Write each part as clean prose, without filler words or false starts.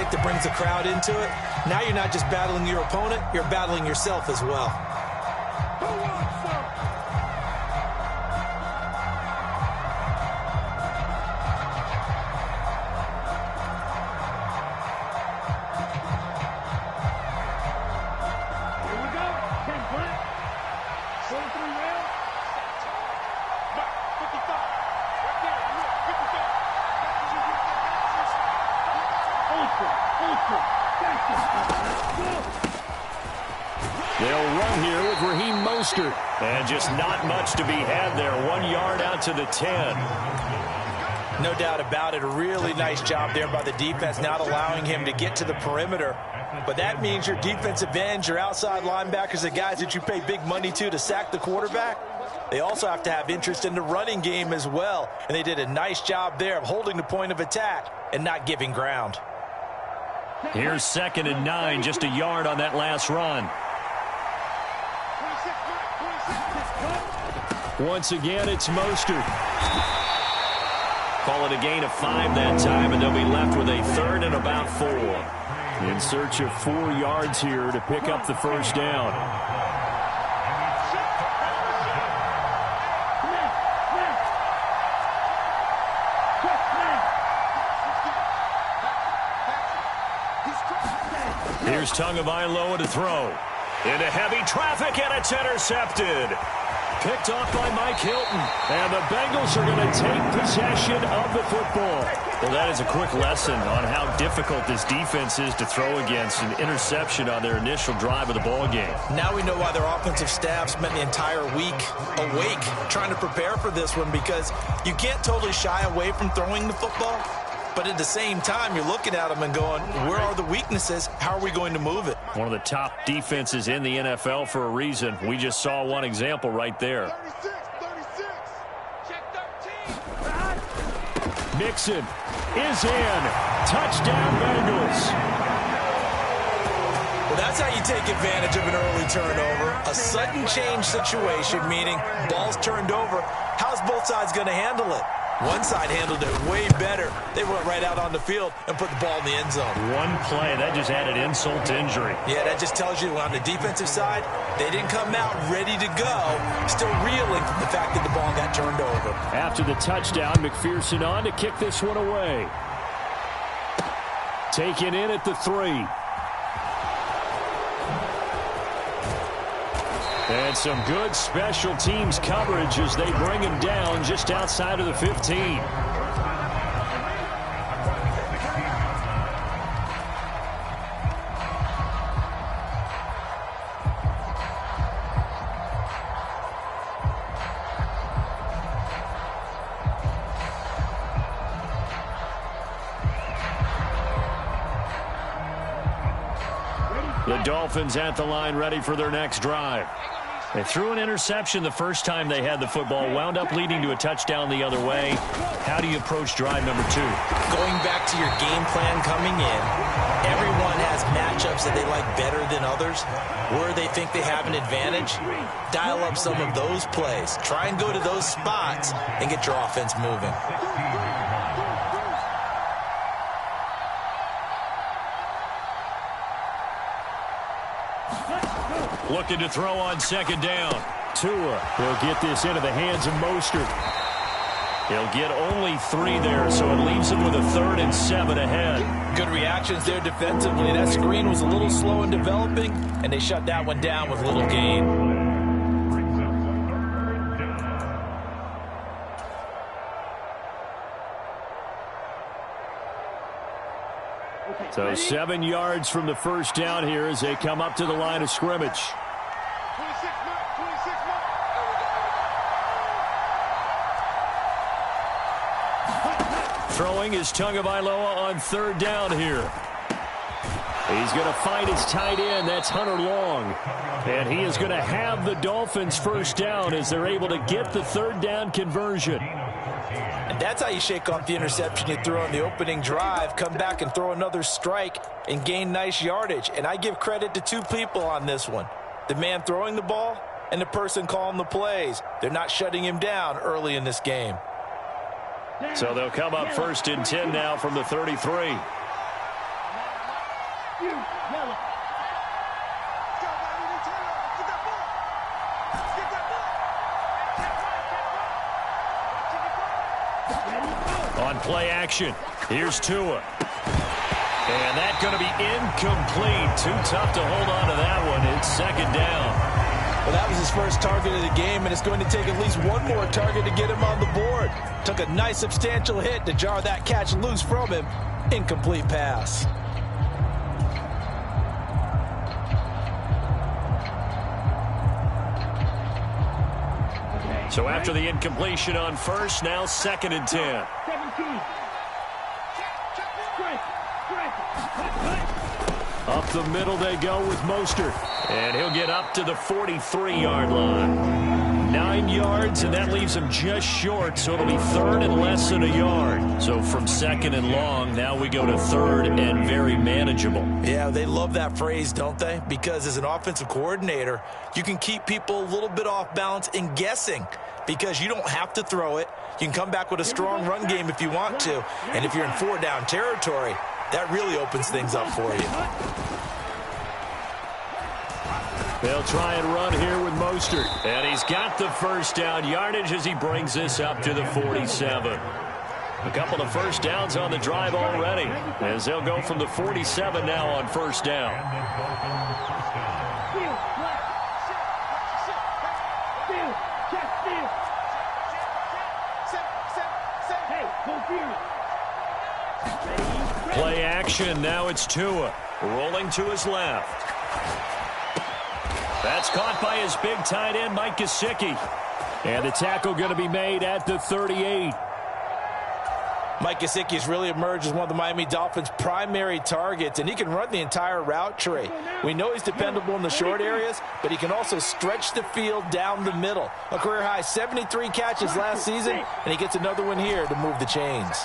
handshake that brings the crowd into it. Now you're not just battling your opponent, you're battling yourself as well. And just not much to be had there. 1 yard out to the 10. No doubt about it. A really nice job there by the defense, not allowing him to get to the perimeter. But that means your defensive ends, your outside linebackers, the guys that you pay big money to sack the quarterback, they also have to have interest in the running game as well. And they did a nice job there of holding the point of attack and not giving ground. Here's 2nd and 9, just a yard on that last run. Once again, it's Mostert. Call it a gain of 5 that time, and they'll be left with a 3rd and about 4. In search of 4 yards here to pick up the first down. Here's Tagovailoa to throw. Into heavy traffic, and it's intercepted. Picked off by Mike Hilton. And the Bengals are going to take possession of the football. Well, that is a quick lesson on how difficult this defense is to throw against. An interception on their initial drive of the ball game. Now we know why their offensive staff spent the entire week awake trying to prepare for this one, because you can't totally shy away from throwing the football. But at the same time, you're looking at them and going, where are the weaknesses? How are we going to move it? One of the top defenses in the NFL for a reason. We just saw one example right there. 36. Check 13. Mixon is in. Touchdown, Bengals. Well, that's how you take advantage of an early turnover. A sudden change situation, meaning ball's turned over. How's both sides going to handle it? One side handled it way better. They went right out on the field and put the ball in the end zone. One play, that just added insult to injury. Yeah, that just tells you on the defensive side, they didn't come out ready to go, still reeling from the fact that the ball got turned over. After the touchdown, McPherson on to kick this one away. Taken in at the 3. And some good special teams coverage as they bring him down just outside of the 15. The Dolphins at the line, ready for their next drive. They threw an interception the first time they had the football, wound up leading to a touchdown the other way. How do you approach drive number 2? Going back to your game plan coming in, everyone has matchups that they like better than others, where they think they have an advantage. Dial up some of those plays. Try and go to those spots and get your offense moving. Looking to throw on 2nd down. Tua will get this into the hands of Mostert. He'll get only 3 there, so it leaves him with a 3rd and 7 ahead. Good reactions there defensively. That screen was a little slow in developing, and they shut that one down with little gain. So 7 yards from the first down here as they come up to the line of scrimmage. 26 mark. Throwing is Tagovailoa on 3rd down here. He's going to find his tight end. That's Hunter Long. And he is going to have the Dolphins first down as they're able to get the 3rd down conversion. And that's how you shake off the interception you threw on the opening drive, come back and throw another strike and gain nice yardage. And I give credit to 2 people on this one. The man throwing the ball and the person calling the plays. They're not shutting him down early in this game. So they'll come up 1st and 10 now from the 33. On play action, here's Tua. And that's going to be incomplete. Too tough to hold on to that one. It's second down. Well, that was his first target of the game, and it's going to take at least one more target to get him on the board. Took a nice substantial hit to jar that catch loose from him. Incomplete pass. So after the incompletion on first, now 2nd and 10. Up the middle they go with Mostert. And he'll get up to the 43-yard line. 9 yards, and that leaves him just short, so it'll be 3rd and less than a yard. So from 2nd and long, now we go to 3rd and very manageable. Yeah, they love that phrase, don't they? Because as an offensive coordinator, you can keep people a little bit off balance and guessing because you don't have to throw it. You can come back with a strong run game if you want to. And if you're in 4-down territory, that really opens things up for you. They'll try and run here with Mostert. And he's got the first down yardage as he brings this up to the 47. A couple of first downs on the drive already, as they'll go from the 47 now on first down. Play action, now it's Tua, rolling to his left. That's caught by his big tight end, Mike Gesicki. And the tackle going to be made at the 38. Mike Gesicki has really emerged as one of the Miami Dolphins' primary targets, and he can run the entire route tree. We know he's dependable in the short areas, but he can also stretch the field down the middle. A career-high 73 catches last season, and he gets another one here to move the chains.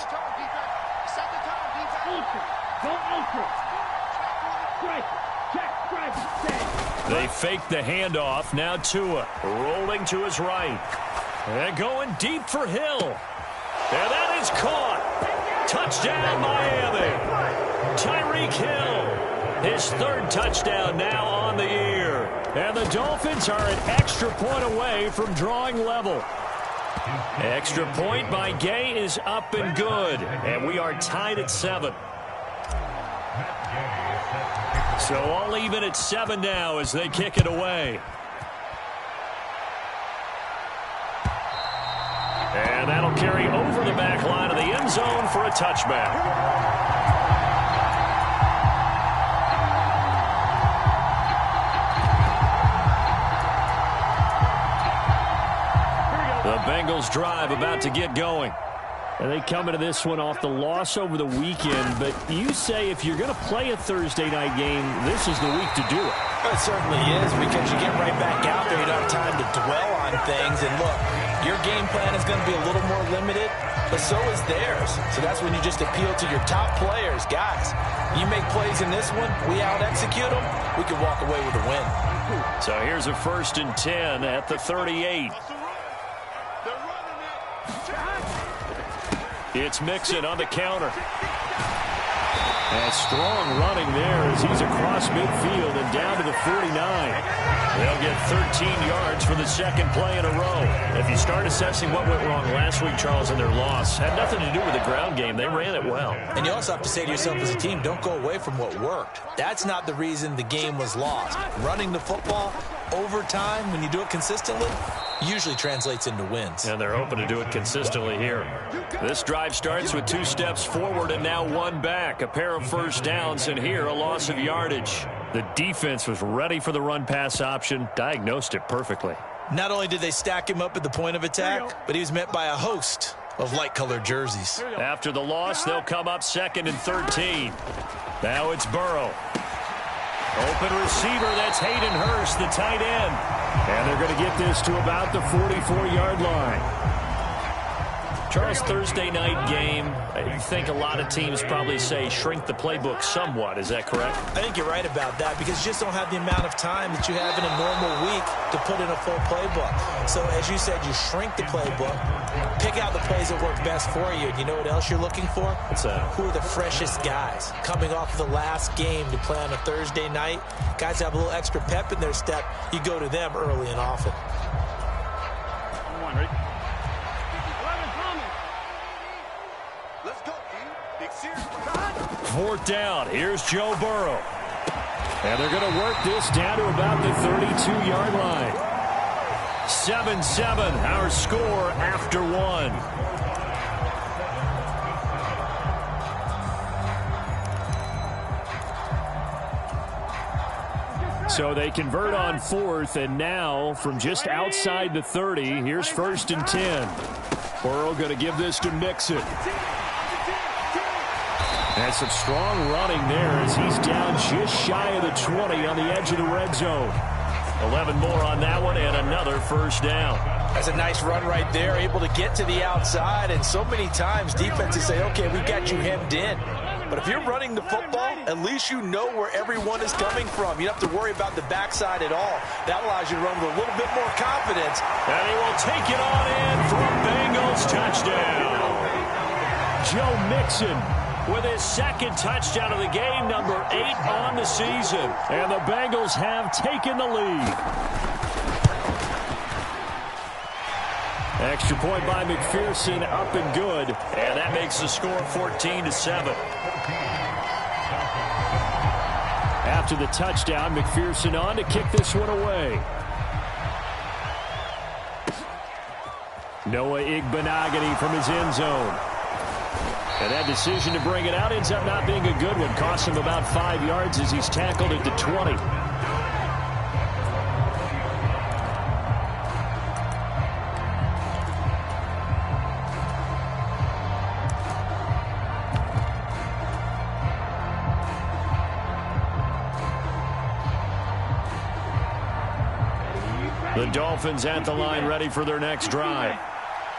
They fake the handoff. Now Tua rolling to his right. And going deep for Hill. And that is caught. Touchdown, Miami. Tyreek Hill. His 3rd touchdown now on the year. And the Dolphins are an extra point away from drawing level. Extra point by Gay is up and good. And we are tied at 7. So all even at 7 now as they kick it away. And that'll carry over the back line of the end zone for a touchback. The Bengals drive about to get going. And they come into this one off the loss over the weekend. But you say if you're going to play a Thursday night game, this is the week to do it. It certainly is, because you get right back out there. You don't have time to dwell on things. And look, your game plan is going to be a little more limited, but so is theirs. So that's when you just appeal to your top players. Guys, you make plays in this one, we out-execute them, we can walk away with a win. So here's a 1st and 10 at the 38. It's Mixon on the counter. And strong running there as he's across midfield and down to the 49. They'll get 13 yards for the 2nd play in a row. If you start assessing what went wrong last week, Charles, in their loss, had nothing to do with the ground game. They ran it well. And you also have to say to yourself as a team, don't go away from what worked. That's not the reason the game was lost. Running the football over time, when you do it consistently, usually translates into wins. And they're hoping to do it consistently here. This drive starts with 2 steps forward and now 1 back. A pair of first downs, and here a loss of yardage. The defense was ready for the run-pass option, diagnosed it perfectly. Not only did they stack him up at the point of attack, but he was met by a host of light-colored jerseys. After the loss, they'll come up 2nd and 13. Now it's Burrow. Open receiver, that's Hayden Hurst, the tight end. And they're going to get this to about the 44-yard line. Charles, Thursday night game, I think a lot of teams probably say shrink the playbook somewhat. Is that correct? I think you're right about that because you just don't have the amount of time that you have in a normal week to put in a full playbook. So as you said, you shrink the playbook, pick out the plays that work best for you. And you know what else you're looking for? What's that? Who are the freshest guys coming off of the last game to play on a Thursday night? Guys have a little extra pep in their step. You go to them early and often. Come on, ready? 11 coming. Let's go, E. Big series. Fourth down. Here's Joe Burrow. And they're going to work this down to about the 32-yard line. 7-7, our score after one. So they convert on fourth, and now from just outside the 30, here's 1st and 10. Burrow going to give this to Mixon. And some strong running there as he's down just shy of the 20 on the edge of the red zone. 11 more on that one and another first down. That's a nice run right there, able to get to the outside. And so many times defenses say, okay, we got you hemmed in. But if you're running the football, at least you know where everyone is coming from. You don't have to worry about the backside at all. That allows you to run with a little bit more confidence. And he will take it on in for a Bengals touchdown. Joe Mixon with his second touchdown of the game, number 8 on the season. And the Bengals have taken the lead. Extra point by McPherson, up and good. And that makes the score 14-7. After the touchdown, McPherson on to kick this one away. Noah Igbenogany from his end zone. And that decision to bring it out ends up not being a good one. Costs him about 5 yards as he's tackled at the 20. The Dolphins at the line ready for their next drive.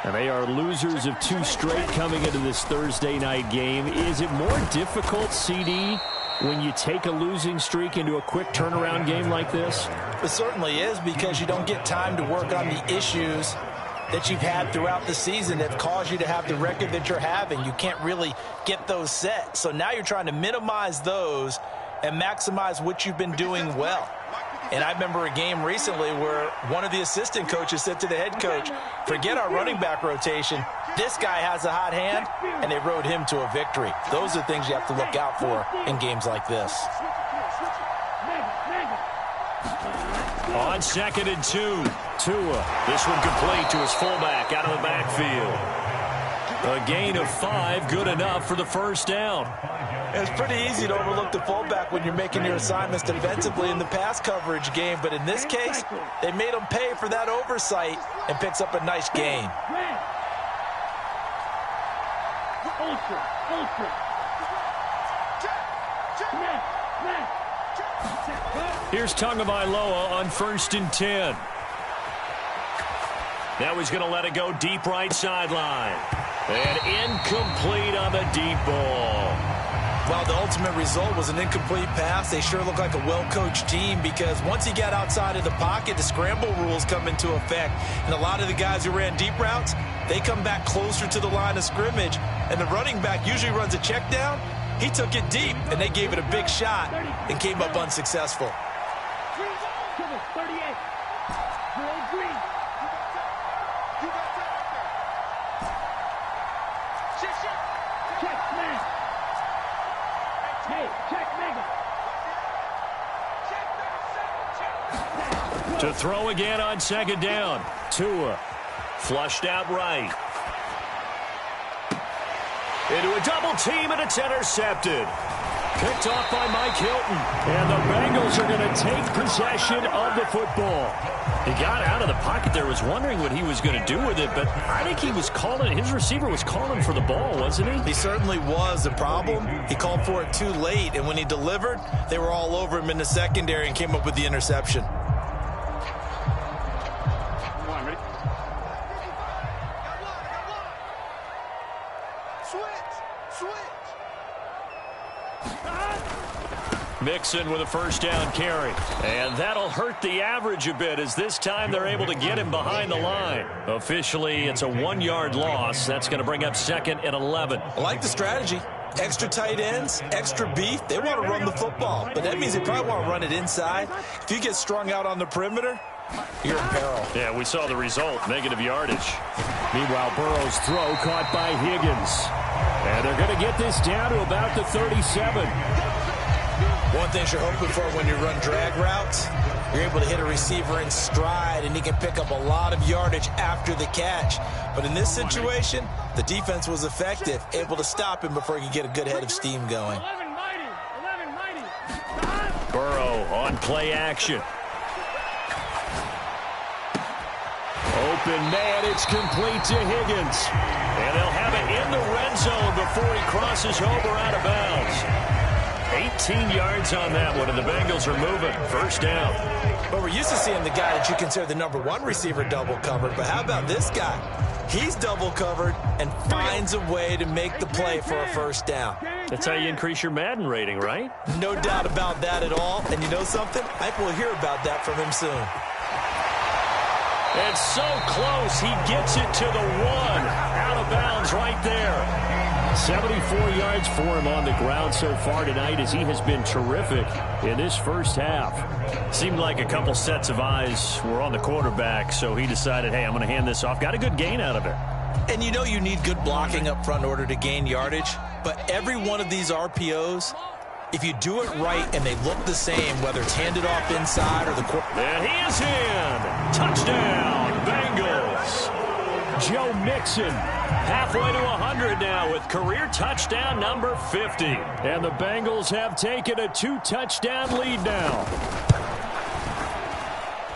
And they are losers of 2 straight coming into this Thursday night game. Is it more difficult, CD, when you take a losing streak into a quick turnaround game like this? It certainly is, because you don't get time to work on the issues that you've had throughout the season that caused you to have the record that you're having. You can't really get those set. So now you're trying to minimize those and maximize what you've been doing well. And I remember a game recently where one of the assistant coaches said to the head coach, forget our running back rotation. This guy has a hot hand, and they rode him to a victory. Those are things you have to look out for in games like this. On 2nd and 2, Tua. This one complete to his fullback out of the backfield. A gain of 5, good enough for the first down. It's pretty easy to overlook the fullback when you're making your assignments defensively in the pass coverage game, but in this case, they made him pay for that oversight and picks up a nice gain. Here's Tagovailoa on 1st and 10. Now he's going to let it go deep right sideline. And incomplete on the deep ball. Well, the ultimate result was an incomplete pass. They sure look like a well-coached team, because once he got outside of the pocket, the scramble rules come into effect. And a lot of the guys who ran deep routes, they come back closer to the line of scrimmage. And the running back usually runs a check down. He took it deep, and they gave it a big shot and came up unsuccessful. To throw again on 2nd down. Tua flushed out right. Into a double team, and it's intercepted. Picked off by Mike Hilton. And the Bengals are going to take possession of the football. He got out of the pocket there, was wondering what he was going to do with it, but I think he was calling, his receiver was calling for the ball, wasn't he? He certainly was. The problem, he called for it too late, and when he delivered, they were all over him in the secondary and came up with the interception. Mixon with a first down carry. And that'll hurt the average a bit as this time they're able to get him behind the line. Officially, it's a 1-yard loss. That's going to bring up 2nd and 11. I like the strategy. Extra tight ends, extra beef. They want to run the football, but that means they probably want to run it inside. If you get strung out on the perimeter, you're in peril. Yeah, we saw the result, negative yardage. Meanwhile, Burrow's throw caught by Higgins. And they're going to get this down to about the 37. One thing you're hoping for when you run drag routes, you're able to hit a receiver in stride, and he can pick up a lot of yardage after the catch. But in this situation, the defense was effective, able to stop him before he could get a good head of steam going. Burrow on play action. Open man, it's complete to Higgins. And they'll have it in the red zone before he crosses over out of bounds. 18 yards on that one, and the Bengals are moving. First down. But we're used to seeing the guy that you consider the #1 receiver double covered. But how about this guy? He's double covered and finds a way to make the play for a first down. That's how you increase your Madden rating, right? No doubt about that at all. And you know something? I think we'll hear about that from him soon. It's so close. He gets it to the 1. Out of bounds right there. 74 yards for him on the ground so far tonight as he has been terrific in this first half. Seemed like a couple sets of eyes were on the quarterback, so he decided, hey, I'm going to hand this off. Got a good gain out of it. And you know you need good blocking up front in order to gain yardage, but every one of these RPOs, if you do it right and they look the same, whether it's handed off inside or the quarterback. And he is in. Touchdown, Bengals. Joe Mixon halfway to 100 now with career touchdown number 50. And the Bengals have taken a 2-touchdown lead now.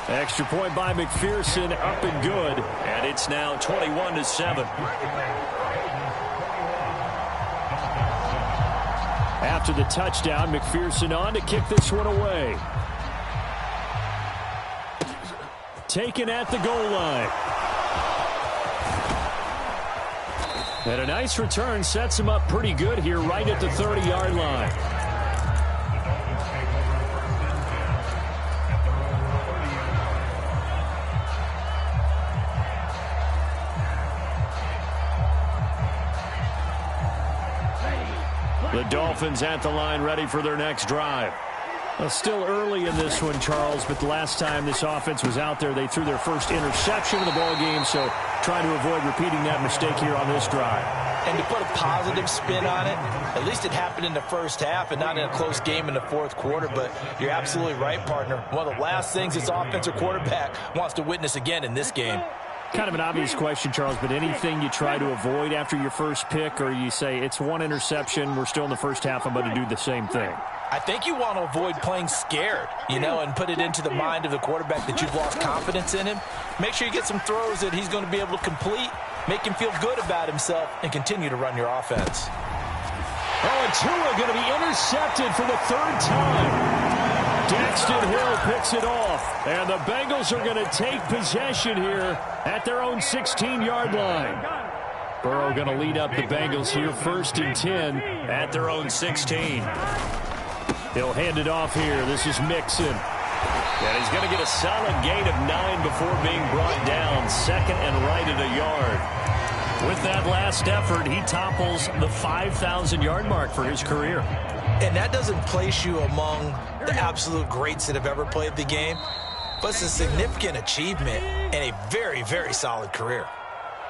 Extra point by McPherson, up and good. And it's now 21-7. After the touchdown, McPherson on to kick this one away. Taken at the goal line. And a nice return sets him up pretty good here right at the 30-yard line. The Dolphins at the line ready for their next drive. Well, still early in this one, Charles, but the last time this offense was out there, they threw their first interception of the ball game, so trying to avoid repeating that mistake here on this drive. And to put a positive spin on it, at least it happened in the first half and not in a close game in the fourth quarter, but you're absolutely right, partner. One of the last things this offensive quarterback wants to witness again in this game. Kind of an obvious question, Charles, but anything you try to avoid after your first pick, or you say it's one interception, we're still in the first half, I'm going to do the same thing? I think you want to avoid playing scared, and put it into the mind of the quarterback that you've lost confidence in him. Make sure you get some throws that he's going to be able to complete, make him feel good about himself, and continue to run your offense. Oh, and Tua going to be intercepted for the 3rd time. Daxton Hill picks it off, and the Bengals are going to take possession here at their own 16-yard line. Burrow going to lead up the Bengals here, 1st and 10 at their own 16. He'll hand it off here. This is Mixon. And he's going to get a solid gain of 9 before being brought down. 2nd and right at a yard. With that last effort, he topples the 5,000-yard mark for his career. And that doesn't place you among the absolute greats that have ever played the game, but it's a significant achievement and a very, very solid career.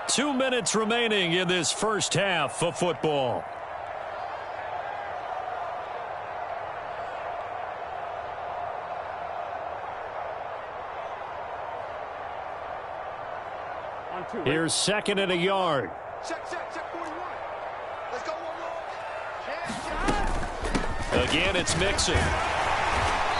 2 minutes remaining in this first half of football. Here's 2nd and a yard. Check 41. Let's go, 1-1. Again, it's Mixon.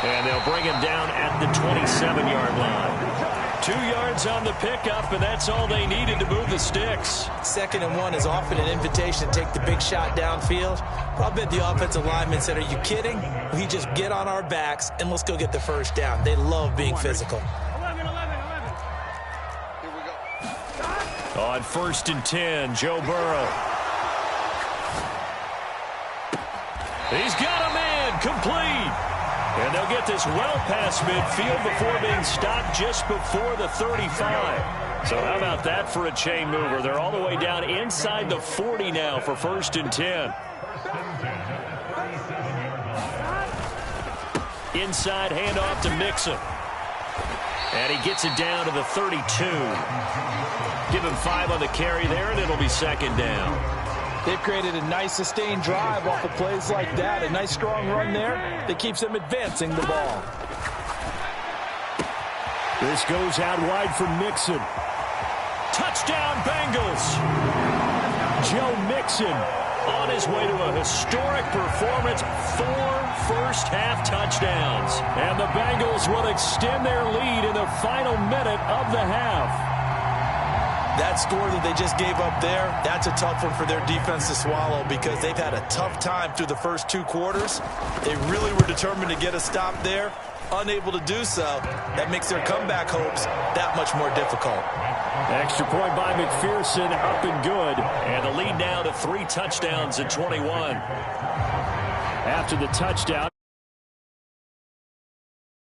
And they'll bring him down at the 27-yard line. 2 yards on the pickup, and that's all they needed to move the sticks. 2nd and 1 is often an invitation to take the big shot downfield. But I bet the offensive linemen said, are you kidding? We just get on our backs, and let's go get the first down. They love being physical. On 1st and 10, Joe Burrow. He's got a man complete. And they'll get this well past midfield before being stopped just before the 35. So how about that for a chain mover? They're all the way down inside the 40 now for 1st and 10. Inside handoff to Mixon. And he gets it down to the 32. Give him 5 on the carry there, and it'll be 2nd down. They've created a nice sustained drive off of plays like that. A nice strong run there that keeps them advancing the ball. This goes out wide for Mixon. Touchdown, Bengals. Joe Mixon on his way to a historic performance. 4 first-half touchdowns. And the Bengals will extend their lead in the final minute of the half. That score that they just gave up there, that's a tough one for their defense to swallow because they've had a tough time through the first 2 quarters. They really were determined to get a stop there. Unable to do so, that makes their comeback hopes that much more difficult. Extra point by McPherson, up and good. And the lead now to 3 touchdowns at 21. After the touchdown.